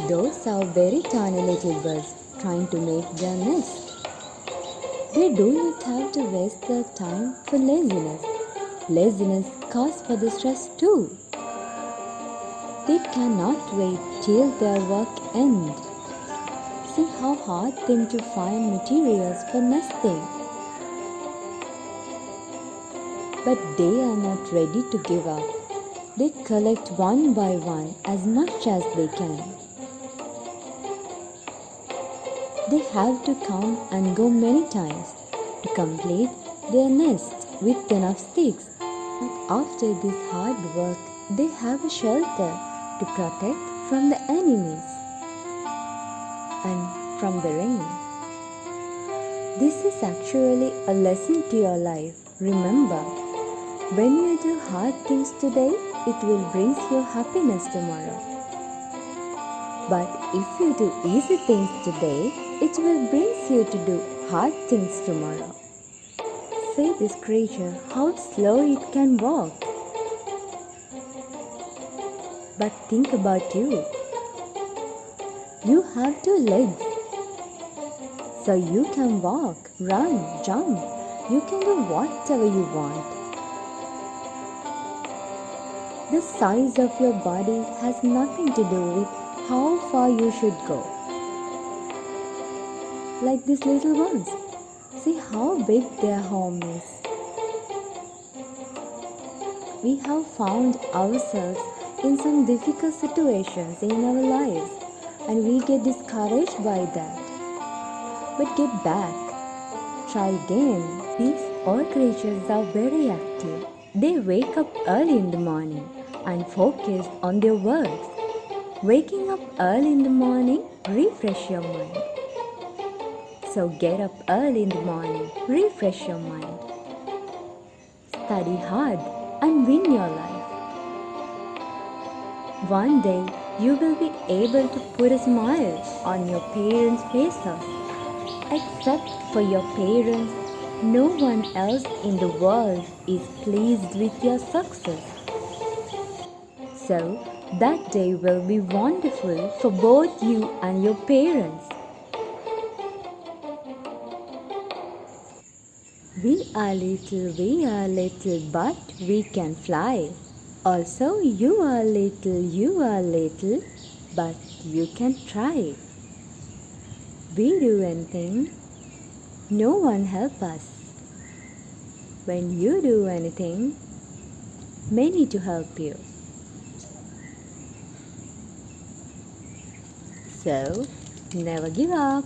Those are very tiny little birds trying to make their nest. They do not have to waste their time for laziness. Laziness causes for the stress too. They cannot wait till their work ends. See how hard them to find materials for nesting. But they are not ready to give up. They collect one by one as much as they can. They have to come and go many times to complete their nest with enough sticks. But after this hard work, they have a shelter to protect from the enemies and from the rain. This is actually a lesson to your life. Remember, when you do hard things today, it will bring you happiness tomorrow. But if you do easy things today, it will bring you to do hard things tomorrow. See this creature, how slow it can walk. But think about you. You have 2 legs. So you can walk, run, jump. You can do whatever you want. The size of your body has nothing to do with how far you should go. Like these little ones. See how big their home is. We have found ourselves in some difficult situations in our lives and we get discouraged by that. But get back. Try again. These all creatures are very active. They wake up early in the morning and focus on their works. Waking up early in the morning refresh your mind. So get up early in the morning, refresh your mind. Study hard and win your life. One day you will be able to put a smile on your parents' faces. Except for your parents, no one else in the world is pleased with your success. So that day will be wonderful for both you and your parents. We are little, but we can fly. Also, you are little, but you can try. We do anything, no one help us. When you do anything, many to help you. So, never give up.